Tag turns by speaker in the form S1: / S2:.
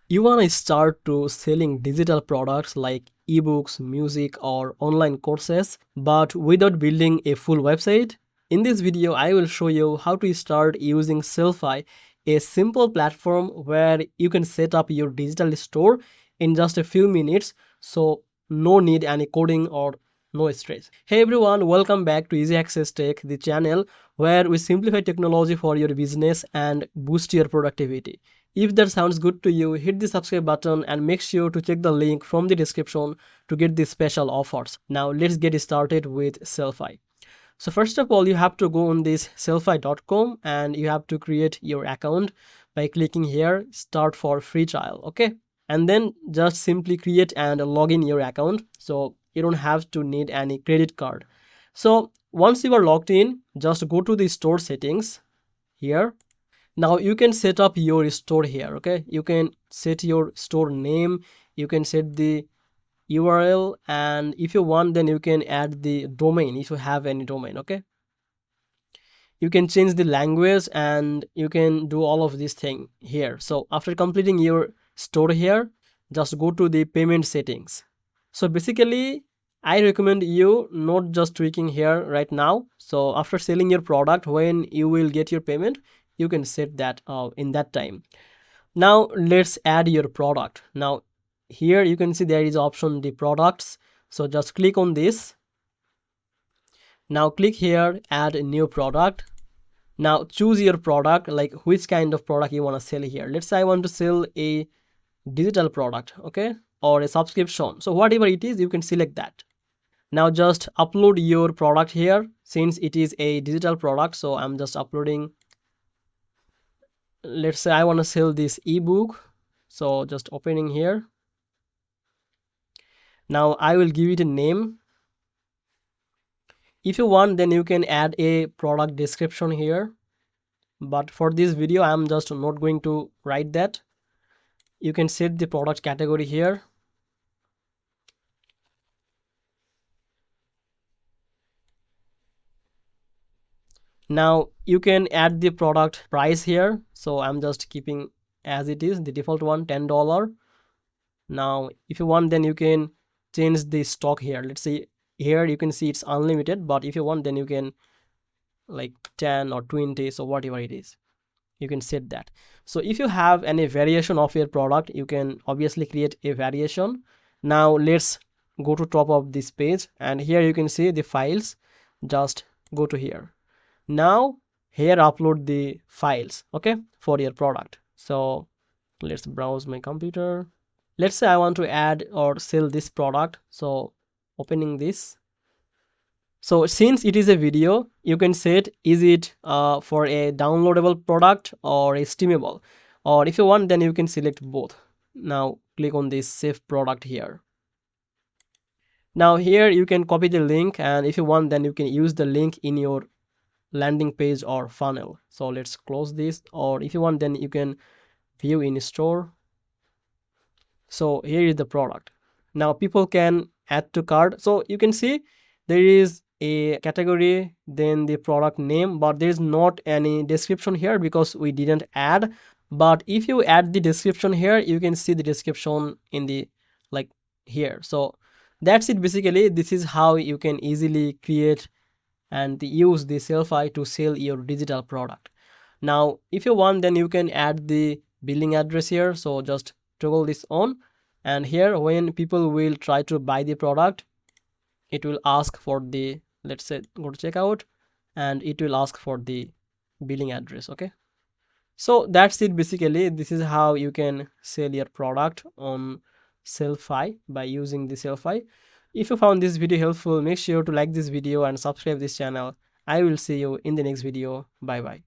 S1: You want to start to selling digital products like ebooks, music, or online courses, but without building a full website? In this video, I will show you how to start using Sellfy, a simple platform where you can set up your digital store in just a few minutes. So no need any coding or no stress. Hey everyone, welcome back to Easy Access Tech, the channel where we simplify technology for your business and boost your productivity. If that sounds good to you, hit the subscribe button and make sure to check the link from the description to get the special offers. Now let's get started with Sellfy. So first of all, you have to go on this sellfy.com and you have to create your account by clicking here start for free trial. Okay, and then just simply create and log in your account, so you don't have to need any credit card. So once you are logged in, just go to the store settings here. Now you can set up your store here. Okay, you can set your store name, you can set the URL, and if you want then you can add the domain if you have any domain. Okay, you can change the language and you can do all of this thing here. So after completing your store here, just go to the payment settings. So basically I recommend you not just tweaking here right now. So after selling your product, when you will get your payment, you can set that in that time. Now let's add your product. Now here you can see there is option the products, so just click on this. Now click here add a new product. Now choose your product, like which kind of product you want to sell here. Let's say I want to sell a digital product, okay, or a subscription. So whatever it is, you can select that. Now just upload your product here. Since it is a digital product, so I'm just uploading. Let's say I want to sell this ebook, so just opening here. Now I will give it a name. If you want, then you can add a product description here, but for this video I'm just not going to write that. You can set the product category here. Now you can add the product price here, so I'm just keeping as it is, the default one, $10. Now if you want, then you can change the stock here. Let's say here you can see it's unlimited, but if you want, then you can like 10 or 20, so whatever it is, you can set that. So if you have any variation of your product, you can obviously create a variation. Now let's go to top of this page, and here you can see the files. Just go to here. Now here upload the files, okay, for your product. So let's browse my computer. Let's say I want to add or sell this product, so opening this. So since it is a video, you can set is it for a downloadable product or a streamable, or if you want, then you can select both. Now click on this save product here. Now here you can copy the link, and if you want, then you can use the link in your landing page or funnel. So let's close this, or if you want, then you can view in store. So here is the product. Now people can add to cart. So you can see there is a category, then the product name, but there is not any description here because we didn't add. But if you add the description here, you can see the description in the like here. So that's it. Basically this is how you can easily create and use the Sellfy to sell your digital product. Now if you want, then you can add the billing address here. So just toggle this on, and here when people will try to buy the product, it will ask for the, let's say go to checkout, and it will ask for the billing address. Okay, so that's it. Basically this is how you can sell your product on Sellfy by using the Sellfy. If you found this video helpful, make sure to like this video and subscribe this channel. I will see you in the next video. Bye bye.